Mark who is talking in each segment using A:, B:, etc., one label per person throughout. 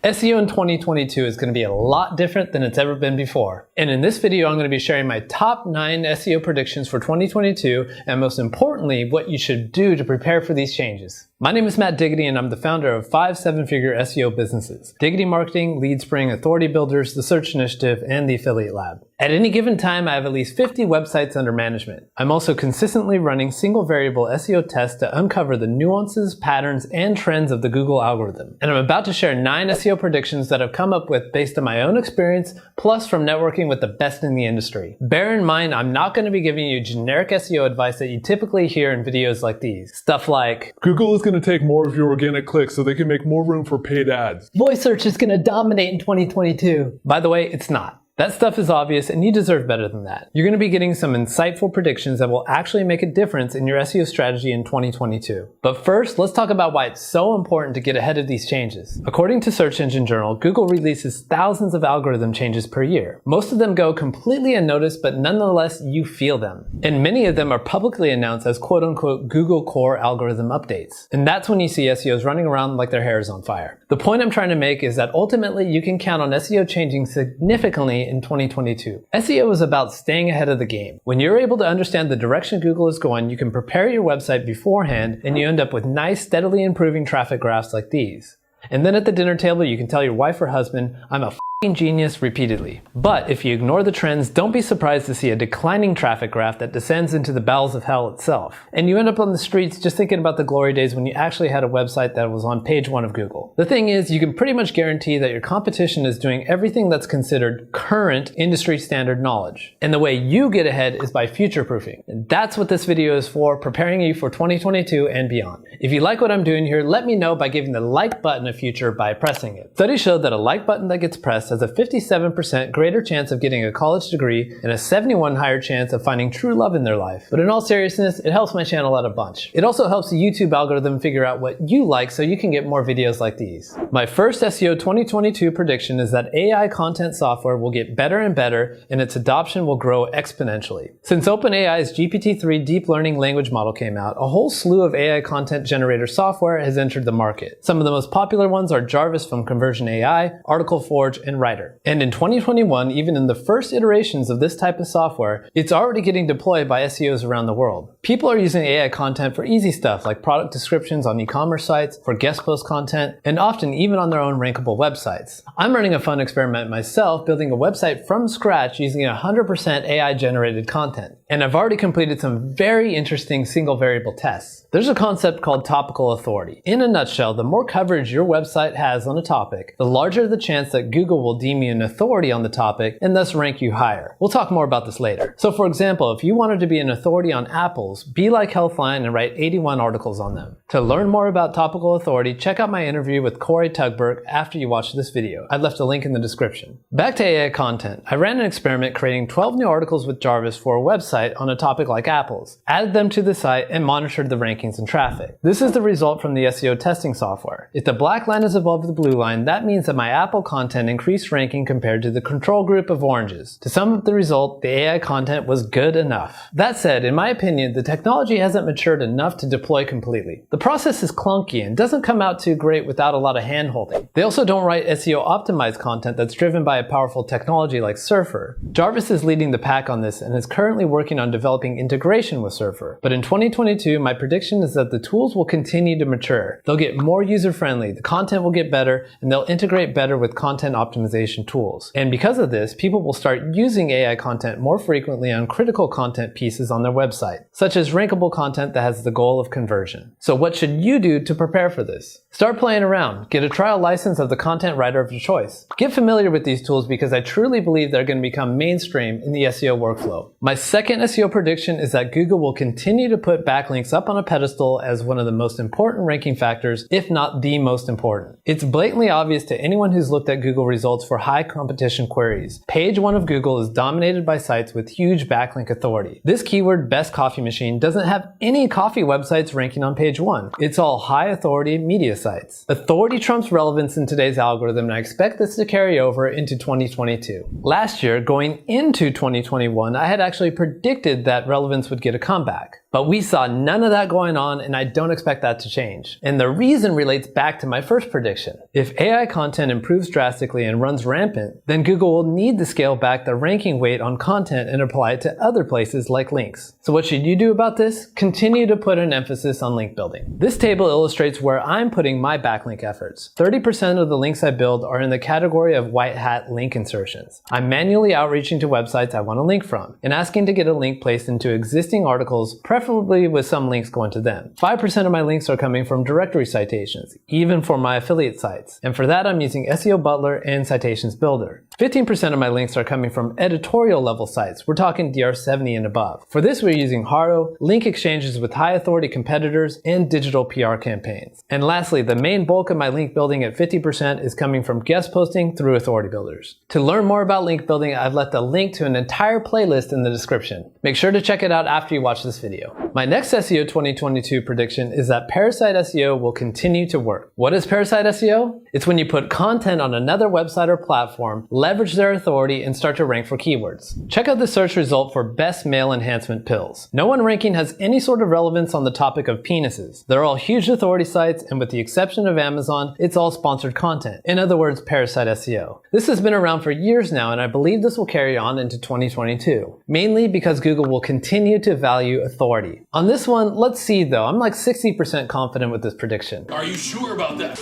A: SEO in 2022 is going to be a lot different than it's ever been before. And in this video, I'm going to be sharing my top 9 SEO predictions for 2022, and most importantly, what you should do to prepare for these changes. My name is Matt Diggity, and I'm the founder of 5 7-figure SEO businesses: Diggity Marketing, LeadSpring, Authority Builders, The Search Initiative, and The Affiliate Lab. At any given time, I have at least 50 websites under management. I'm also consistently running single variable SEO tests to uncover the nuances, patterns, and trends of the Google algorithm. And I'm about to share 9 SEO predictions that I've come up with based on my own experience, plus from networking with the best in the industry. Bear in mind, I'm not going to be giving you generic SEO advice that you typically hear in videos like these. Stuff like,
B: Google is going to take more of your organic clicks so they can make more room for paid ads.
C: Voice search is going to dominate in 2022.
A: By the way, it's not. That stuff is obvious, and you deserve better than that. You're going to be getting some insightful predictions that will actually make a difference in your SEO strategy in 2022. But first, let's talk about why it's so important to get ahead of these changes. According to Search Engine Journal, Google releases thousands of algorithm changes per year. Most of them go completely unnoticed, but nonetheless, you feel them. And many of them are publicly announced as quote-unquote Google core algorithm updates. And that's when you see SEOs running around like their hair is on fire. The point I'm trying to make is that ultimately, you can count on SEO changing significantly in 2022. SEO is about staying ahead of the game. When you're able to understand the direction Google is going, you can prepare your website beforehand, and you end up with nice, steadily improving traffic graphs like these. And then at the dinner table, you can tell your wife or husband, "I'm a f***ing genius," repeatedly. But if you ignore the trends, don't be surprised to see a declining traffic graph that descends into the bowels of hell itself. And you end up on the streets just thinking about the glory days when you actually had a website that was on page 1 of Google. The thing is, you can pretty much guarantee that your competition is doing everything that's considered current industry standard knowledge. And the way you get ahead is by future-proofing. And that's what this video is for, preparing you for 2022 and beyond. If you like what I'm doing here, let me know by giving the like button a future by pressing it. Studies show that a like button that gets pressed has a 57% greater chance of getting a college degree and a 71% higher chance of finding true love in their life. But in all seriousness, it helps my channel out a bunch. It also helps the YouTube algorithm figure out what you like so you can get more videos like these. My first SEO 2022 prediction is that AI content software will get better and better, and its adoption will grow exponentially. Since OpenAI's GPT-3 deep learning language model came out, a whole slew of AI content generator software has entered the market. Some of the most popular ones are Jarvis from Conversion AI, Article Forge, and Writer. And in 2021, even in the first iterations of this type of software, it's already getting deployed by SEOs around the world. People are using AI content for easy stuff like product descriptions on e-commerce sites, for guest post content, and often even on their own rankable websites. I'm running a fun experiment myself, building a website from scratch using 100% AI generated content. And I've already completed some very interesting single variable tests. There's a concept called topical authority. In a nutshell, the more coverage your website has on a topic, the larger the chance that Google will deem you an authority on the topic and thus rank you higher. We'll talk more about this later. So for example, if you wanted to be an authority on apples, be like Healthline and write 81 articles on them. To learn more about topical authority, check out my interview with Corey Tugberg after you watch this video. I've left a link in the description. Back to AI content. I ran an experiment creating 12 new articles with Jarvis for a website on a topic like apples, added them to the site, and monitored the rankings and traffic. This is the result from the SEO testing software. If the black line is above the blue line, that means that my Apple content increased ranking compared to the control group of oranges. To sum up the result, the AI content was good enough. That said, in my opinion, the technology hasn't matured enough to deploy completely. The process is clunky and doesn't come out too great without a lot of hand-holding. They also don't write SEO optimized content that's driven by a powerful technology like Surfer. Jarvis is leading the pack on this and is currently working on developing integration with Surfer. But in 2022, my prediction is that the tools will continue to mature. They'll get more user-friendly, the content will get better, and they'll integrate better with content optimization tools. And because of this, people will start using AI content more frequently on critical content pieces on their website, such as rankable content that has the goal of conversion. So what should you do to prepare for this? Start playing around. Get a trial license of the content writer of your choice. Get familiar with these tools because I truly believe they're going to become mainstream in the SEO workflow. My second SEO prediction is that Google will continue to put backlinks up on a pedestal as one of the most important ranking factors, if not the most important. It's blatantly obvious to anyone who's looked at Google results results for high competition queries. Page 1 of Google is dominated by sites with huge backlink authority. This keyword, best coffee machine, doesn't have any coffee websites ranking on page 1. It's all high authority media sites. Authority trumps relevance in today's algorithm, and I expect this to carry over into 2022. Last year, going into 2021, I had actually predicted that relevance would get a comeback. But we saw none of that going on, and I don't expect that to change. And the reason relates back to my first prediction. If AI content improves drastically and runs rampant, then Google will need to scale back the ranking weight on content and apply it to other places like links. So what should you do about this? Continue to put an emphasis on link building. This table illustrates where I'm putting my backlink efforts. 30% of the links I build are in the category of white hat link insertions. I'm manually outreaching to websites I want to link from and asking to get a link placed into existing articles, preferably with some links going to them. 5% of my links are coming from directory citations, even for my affiliate sites. And for that, I'm using SEO Butler and Citations Builder. 15% of my links are coming from editorial level sites. We're talking DR70 and above. For this, we're using Haro, link exchanges with high authority competitors, and digital PR campaigns. And lastly, the main bulk of my link building at 50% is coming from guest posting through authority builders. To learn more about link building, I've left a link to an entire playlist in the description. Make sure to check it out after you watch this video. My next SEO 2022 prediction is that parasite SEO will continue to work. What is parasite SEO? It's when you put content on another website or platform, leverage their authority, and start to rank for keywords. Check out the search result for best male enhancement pills. No one ranking has any sort of relevance on the topic of penises. They're all huge authority sites, and with the exception of Amazon, it's all sponsored content. In other words, parasite SEO. This has been around for years now, and I believe this will carry on into 2022, mainly because Google will continue to value authority. On this one, let's see though, I'm like 60% confident with this prediction.
D: Are you sure about that?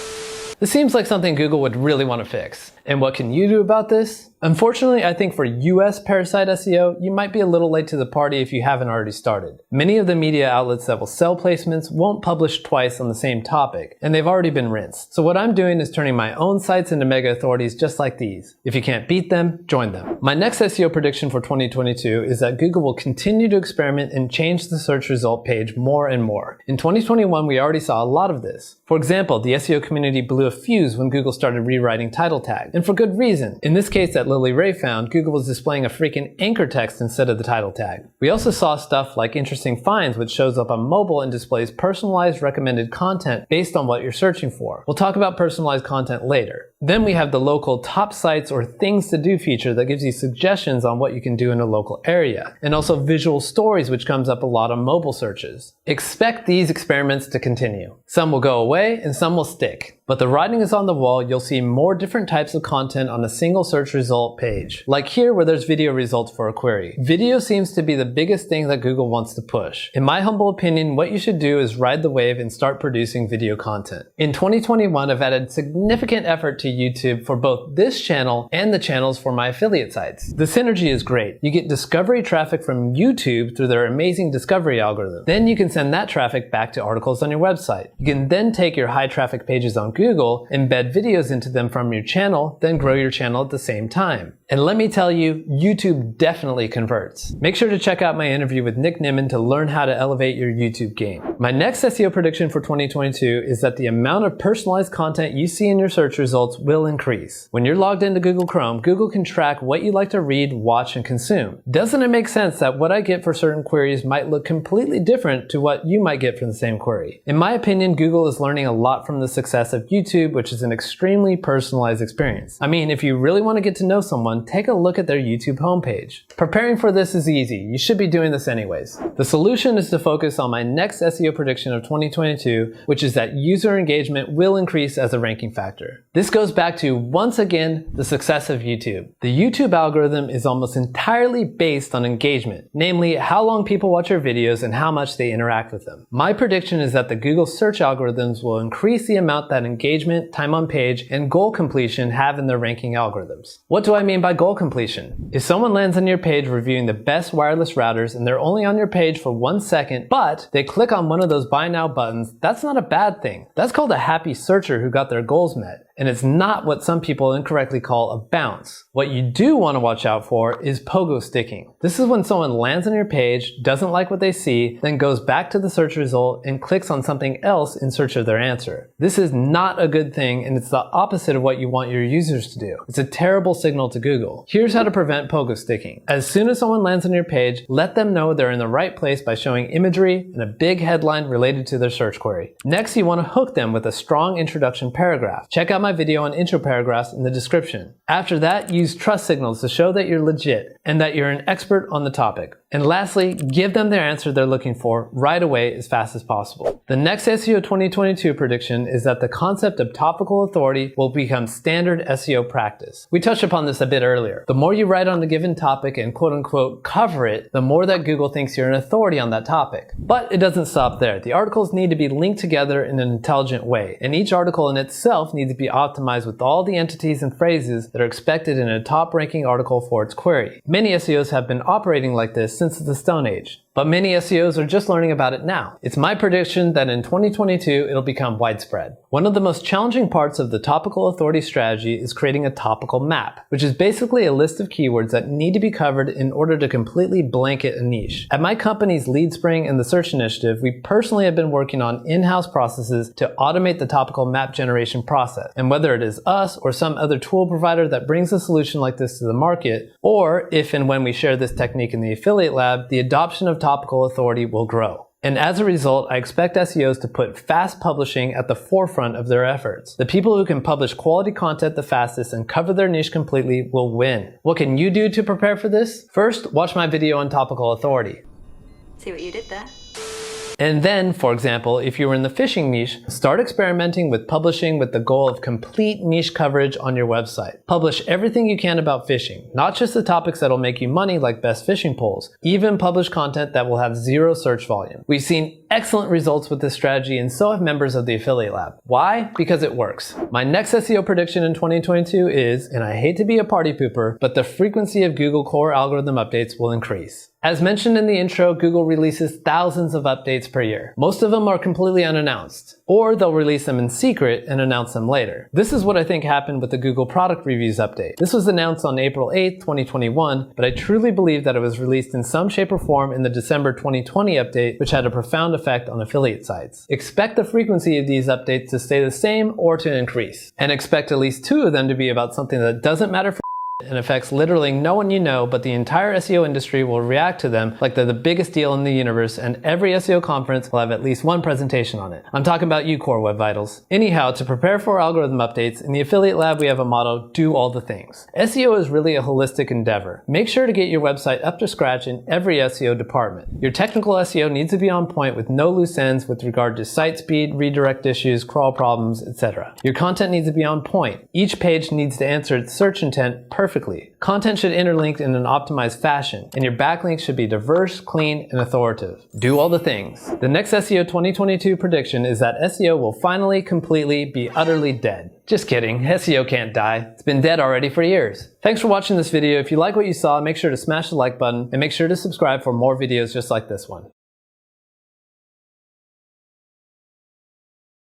A: This seems like something Google would really want to fix. And what can you do about this? Unfortunately, I think for US parasite SEO, you might be a little late to the party if you haven't already started. Many of the media outlets that will sell placements won't publish twice on the same topic, and they've already been rinsed. So what I'm doing is turning my own sites into mega authorities just like these. If you can't beat them, join them. My next SEO prediction for 2022 is that Google will continue to experiment and change the search result page more and more. In 2021, we already saw a lot of this. For example, the SEO community blew a fuse when Google started rewriting title tags, and for good reason. In this case, that Lily Ray found, Google was displaying a freaking anchor text instead of the title tag. We also saw stuff like interesting finds, which shows up on mobile and displays personalized recommended content based on what you're searching for. We'll talk about personalized content later. Then we have the local top sites or things to do feature that gives you suggestions on what you can do in a local area. And also visual stories, which comes up a lot on mobile searches. Expect these experiments to continue. Some will go away and some will stick. But the writing is on the wall. You'll see more different types of content on a single search result page. Like here where there's video results for a query. Video seems to be the biggest thing that Google wants to push. In my humble opinion, what you should do is ride the wave and start producing video content. In 2021, I've added significant effort to YouTube for both this channel and the channels for my affiliate sites. The synergy is great. You get discovery traffic from YouTube through their amazing discovery algorithm. Then you can send that traffic back to articles on your website. You can then take your high traffic pages on Google, embed videos into them from your channel, then grow your channel at the same time. And let me tell you, YouTube definitely converts. Make sure to check out my interview with Nick Nimmin to learn how to elevate your YouTube game. My next SEO prediction for 2022 is that the amount of personalized content you see in your search results will increase. When you're logged into Google Chrome, Google can track what you like to read, watch, and consume. Doesn't it make sense that what I get for certain queries might look completely different to what you might get from the same query? In my opinion, Google is learning a lot from the success of YouTube, which is an extremely personalized experience. I mean, if you really want to get to know someone, take a look at their YouTube homepage. Preparing for this is easy. You should be doing this anyways. The solution is to focus on my next SEO prediction of 2022, which is that user engagement will increase as a ranking factor. This goes back to, once again, the success of YouTube. The YouTube algorithm is almost entirely based on engagement, namely how long people watch your videos and how much they interact with them. My prediction is that the Google search algorithms will increase the amount that engagement, time on page, and goal completion have in their ranking algorithms. What do I mean by goal completion? If someone lands on your page reviewing the best wireless routers and they're only on your page for 1 second, but they click on one of those buy now buttons, that's not a bad thing. That's called a happy searcher who got their goals met. and it's not what some people incorrectly call a bounce. What you do want to watch out for is pogo sticking. This is when someone lands on your page, doesn't like what they see, then goes back to the search result and clicks on something else in search of their answer. This is not a good thing, and it's the opposite of what you want your users to do. It's a terrible signal to Google. Here's how to prevent pogo sticking. As soon as someone lands on your page, let them know they're in the right place by showing imagery and a big headline related to their search query. Next, you want to hook them with a strong introduction paragraph. Check out my video on intro paragraphs in the description. After that, use trust signals to show that you're legit and that you're an expert on the topic. And lastly, give them their answer they're looking for right away as fast as possible. The next SEO 2022 prediction is that the concept of topical authority will become standard SEO practice. We touched upon this a bit earlier. The more you write on a given topic and quote unquote cover it, the more that Google thinks you're an authority on that topic. But it doesn't stop there. The articles need to be linked together in an intelligent way, and each article in itself needs to be optimized with all the entities and phrases that are expected in a top-ranking article for its query. Many SEOs have been operating like this since the Stone Age, but many SEOs are just learning about it now. It's my prediction that in 2022 it'll become widespread. One of the most challenging parts of the topical authority strategy is creating a topical map, which is basically a list of keywords that need to be covered in order to completely blanket a niche. At my company's LeadSpring and the Search Initiative, we personally have been working on in-house processes to automate the topical map generation process. And whether it is us or some other tool provider that brings a solution like this to the market, or if and when we share this technique in the Affiliate Lab, the adoption of topical authority will grow. And as a result, I expect SEOs to put fast publishing at the forefront of their efforts. The people who can publish quality content the fastest and cover their niche completely will win. What can you do to prepare for this? First, watch my video on topical authority.
D: See what you did there?
A: And then, for example, if you were in the fishing niche, start experimenting with publishing with the goal of complete niche coverage on your website. Publish everything you can about fishing, not just the topics that'll make you money like best fishing poles. Even publish content that will have zero search volume. We've seen excellent results with this strategy, and so have members of the Affiliate Lab. Why? Because it works. My next SEO prediction in 2022 is, and I hate to be a party pooper, but the frequency of Google core algorithm updates will increase. As mentioned in the intro, Google releases thousands of updates per year. Most of them are completely unannounced, or they'll release them in secret and announce them later. This is what I think happened with the Google Product Reviews update. This was announced on April 8th, 2021, but I truly believe that it was released in some shape or form in the December 2020 update, which had a profound effect on affiliate sites. Expect the frequency of these updates to stay the same or to increase, and expect at least 2 of them to be about something that doesn't matter for and affects literally no one you know, but the entire SEO industry will react to them like they're the biggest deal in the universe, and every SEO conference will have at least one presentation on it. I'm talking about you, Core Web Vitals. Anyhow, to prepare for algorithm updates, in the Affiliate Lab we have a motto, do all the things. SEO is really a holistic endeavor. Make sure to get your website up to scratch in every SEO department. Your technical SEO needs to be on point with no loose ends with regard to site speed, redirect issues, crawl problems, etc. Your content needs to be on point. Each page needs to answer its search intent perfectly. Content should interlink in an optimized fashion, and your backlinks should be diverse, clean, and authoritative. Do all the things. The next SEO 2022 prediction is that SEO will finally, completely be utterly dead. Just kidding, SEO can't die. It's been dead already for years. Thanks for watching this video. If you like what you saw, make sure to smash the like button and make sure to subscribe for more videos just like this one.